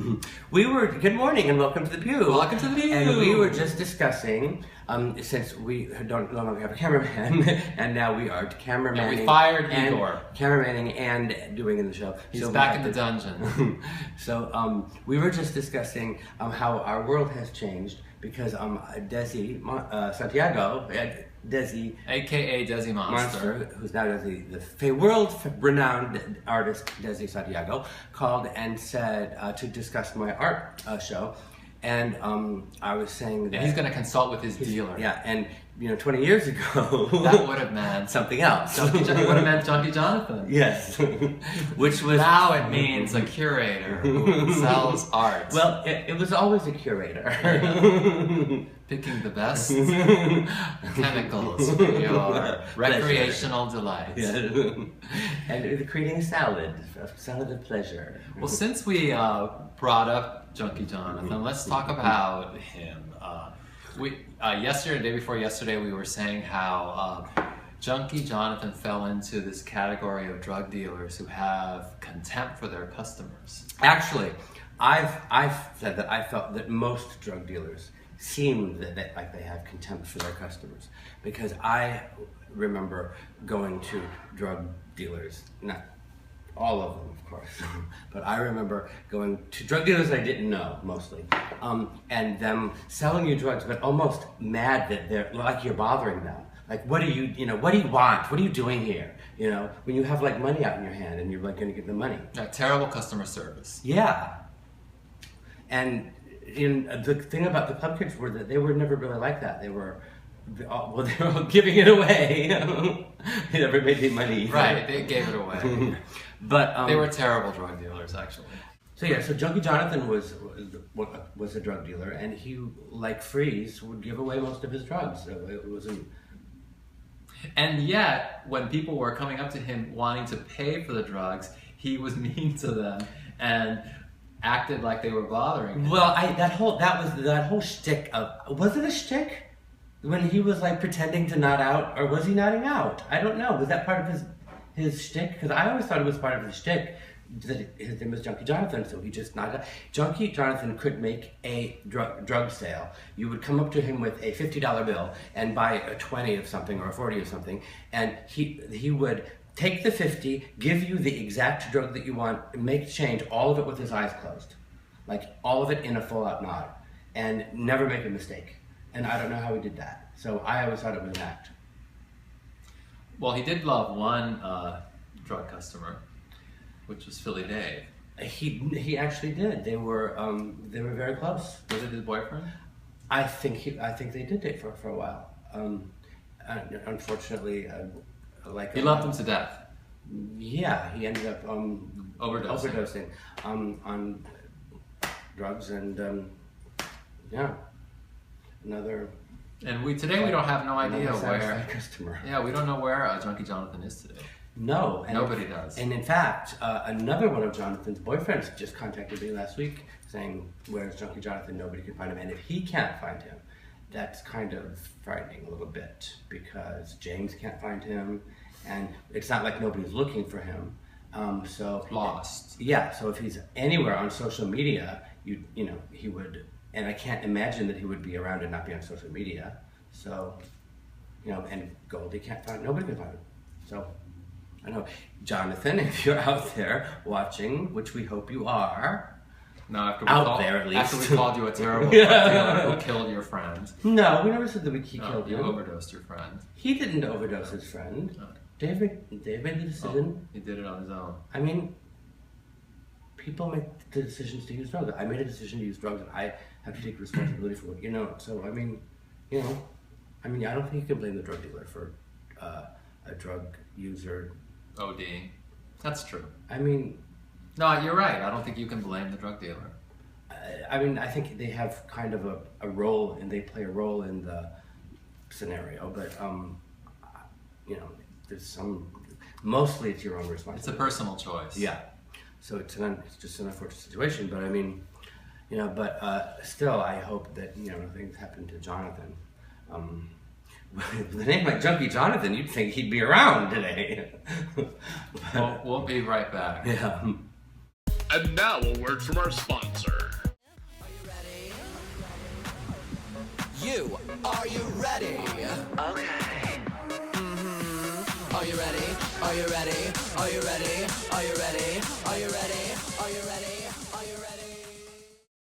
Good morning and welcome to the Pew. Welcome to the Pew. And we were just discussing, since we don't no longer have a cameraman, and now we are cameramanning. And we fired Igor. Cameramanning and doing in the show. He's back in the dungeon. So we were just discussing how our world has changed because Desi Santiago, Desi, aka Desi Monster, who's now the world-renowned artist Desi Santiago, called and said to discuss my art show, and I was saying that he's going to consult with his dealer. Yeah, and 20 years ago, that would have meant something else. Would have meant Junkie Jonathan. Yes, which was now it means a curator who sells art. Well, it was always a curator. Picking the best chemicals for your recreational delights. Yeah. And creating a salad of pleasure. Well, since we brought up Junkie Jonathan, let's talk about him. Yesterday, the day before yesterday, we were saying how Junkie Jonathan fell into this category of drug dealers who have contempt for their customers. Actually, I've said that I felt that most drug dealers seem that like they have contempt for their customers, because I remember going to drug dealers, not all of them, of course, but I remember going to drug dealers I didn't know, mostly, and them selling you drugs, but almost mad that they're like you're bothering them. Like, what do you want? What are you doing here? When you have like money out in your hand and you're like going to give them money. Terrible customer service. Yeah, and the thing about the club kids were that they were never really like that. They were all giving it away. They never made any money. Right, they gave it away. But they were terrible drug dealers, actually. So Junkie Jonathan was a drug dealer, and he, like Freeze, would give away most of his drugs. So it wasn't. And yet, when people were coming up to him wanting to pay for the drugs, he was mean to them and acted like they were bothering him. Well, that whole shtick of, was it a shtick? When he was like pretending to nod out, or was he nodding out? I don't know. Was that part of his shtick? Because I always thought it was part of his shtick that his name was Junkie Jonathan, so he just nodded out. Junkie Jonathan could make a drug sale. You would come up to him with a $50 bill and buy a 20 of something or a 40 of something, and he would take the 50, give you the exact drug that you want, make change, all of it with his eyes closed. Like, all of it in a full-out nod. And never make a mistake. And I don't know how he did that. So I always thought it was an act. Well, he did love one drug customer, which was Philly Dave. He actually did. They were very close. Was it his boyfriend? I think they did date for a while. Unfortunately, he loved him to death. Yeah, he ended up overdosing on drugs and another. And today we don't have no idea where. Customer. Yeah, we don't know where Junkie Jonathan is today. No, nobody does. And in fact, another one of Jonathan's boyfriends just contacted me last week saying, "Where's Junkie Jonathan? Nobody can find him." And if he can't find him, that's kind of frightening a little bit, because James can't find him, and it's not like nobody's looking for him. So lost. Yeah. So if he's anywhere on social media, he would. And I can't imagine that he would be around and not be on social media. So, and Goldie nobody can find him. So, I know, Jonathan, if you're out there watching, which we hope you are. No, after we called you a terrible drug dealer who killed your friend. No, we never said that he killed you. You overdosed your friend. He didn't overdose his friend. No. Dave made the decision. He did it on his own. I mean, people make the decisions to use drugs. I made a decision to use drugs, and I have to take responsibility for it. So I mean, I don't think you can blame the drug dealer for a drug user ODing. That's true. I mean, no, you're right. I don't think you can blame the drug dealer. I think they have kind of a role, and they play a role in the scenario. But there's mostly it's your own responsibility. It's a personal choice. Yeah. So it's just an unfortunate situation. But I mean, but still, I hope that things happen to Jonathan. With a name like Junkie Jonathan, you'd think he'd be around today. We'll be right back. Yeah. And now a word from our sponsor. Are you ready? Okay. Are you ready? Are you ready? Are you ready? Are you ready? Are you ready? Are you ready? Are you ready?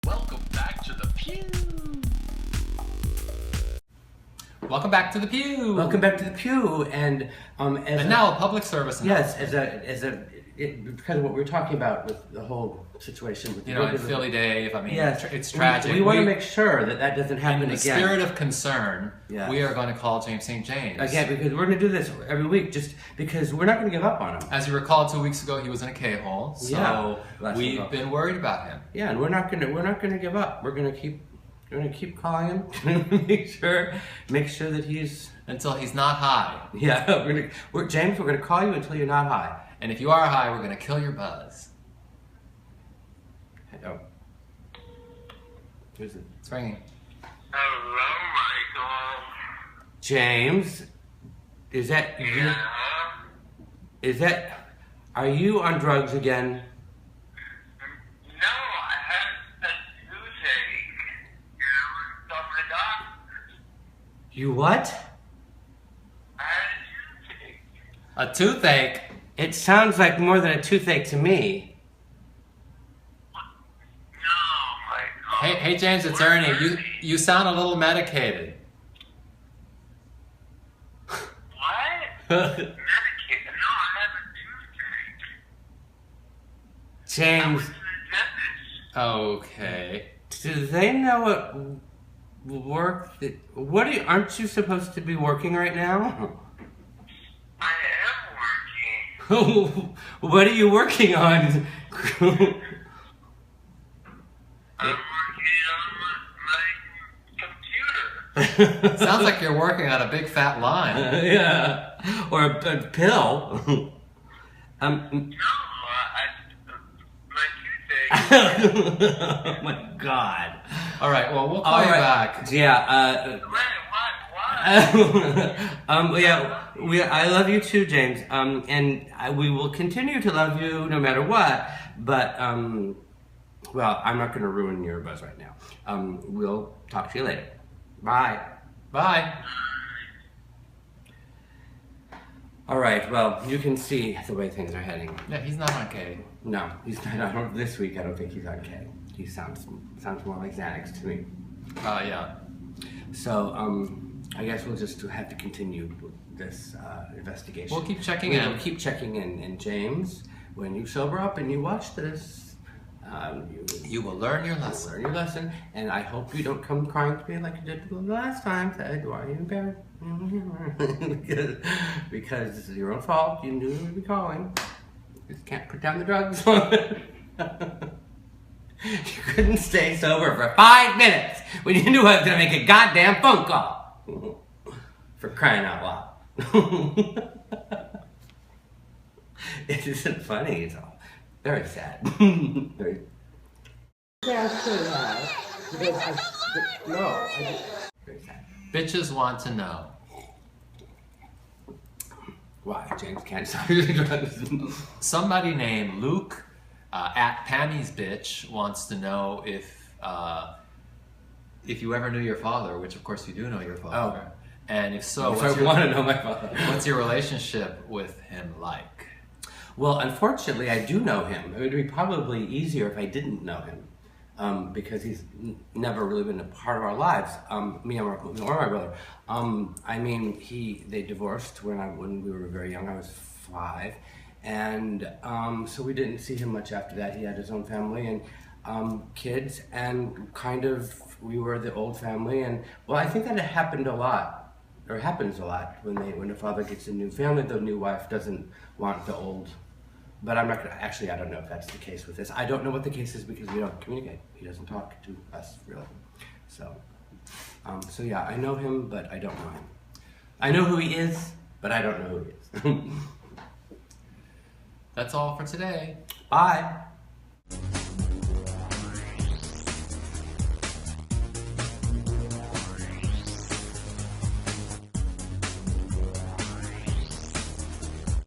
Welcome back to the pew. Welcome back to the pew. Welcome back to the pew, and now a public service announcement. Yes, because of what we were talking about with the whole situation with in Philly Dave. I mean, yes, it's tragic. We want to make sure that doesn't happen in the again. spirit of concern, Yes. we are going to call James St. James again, because we're going to do this every week, just because we're not going to give up on him. As you recall, 2 weeks ago he was in a K-hole, so we've been worried about him. Yeah, and we're not going to give up. We're going to keep calling him. make sure that he's until he's not high. Yeah, James, we're going to call you until you're not high. And if you are high, we're going to kill your buzz. Oh. Who's it? It's ringing. Hello, Michael. James, is that you? Yeah? Are you on drugs again? No, I had a toothache. I was from the doctor. You what? I had a toothache. A toothache? It sounds like more than a toothache to me. No, Michael. Hey James, it's Ernie. You sound a little medicated. What? Medicated? No, I have a toothache. I James, went to the dentist. Okay. do they know what aren't you supposed to be working right now? I am working. What are you working on? I'm working on my computer. Sounds like you're working on a big fat line. Yeah, or a pill. No, my toothache. Oh my God! All right, well, we'll call you back. Yeah. Wait, what? Yeah. I love you too, James. We will continue to love you no matter what. But well, I'm not going to ruin your buzz right now. We'll talk to you later. Bye. Bye. All right. Well, you can see the way things are heading. Yeah, he's not on K. No, he's not. This week, I don't think he's on K. He sounds more like Xanax to me. Yeah. So, I guess we'll just have to continue this investigation. We'll keep checking in. We'll keep checking in. And James, when you sober up and you watch this, you will learn your lesson. Learn your lesson. And I hope you don't come crying to me like you did the last time. Said, why are you embarrassed? because it's your own fault. You knew you would be calling. You just can't put down the drugs. You couldn't stay sober for 5 minutes when you knew I was going to make a goddamn phone call. For crying out loud. It isn't funny, it's all very sad. Very... Yeah, I should have. Because very sad. Bitches want to know. Why James can't stop using drugs. Somebody named Luke at Pammy's Bitch wants to know if you ever knew your father, which of course you do know your father. Oh. And if so, I want to know my father. What's your relationship with him like? Well, unfortunately, I do know him. It would be probably easier if I didn't know him, because he's never really been a part of our lives. Me or my brother. I mean, they divorced when we were very young. I was 5, and so we didn't see him much after that. He had his own family and kids, and kind of we were the old family. And well, I think that it happened a lot. Or happens a lot when a father gets a new family, the new wife doesn't want the old. But I'm not gonna, actually, I don't know if that's the case with this. I don't know what the case is because we don't communicate. He doesn't talk to us, really. So yeah, I know him, but I don't know him. I know who he is, but I don't know who he is. That's all for today. Bye.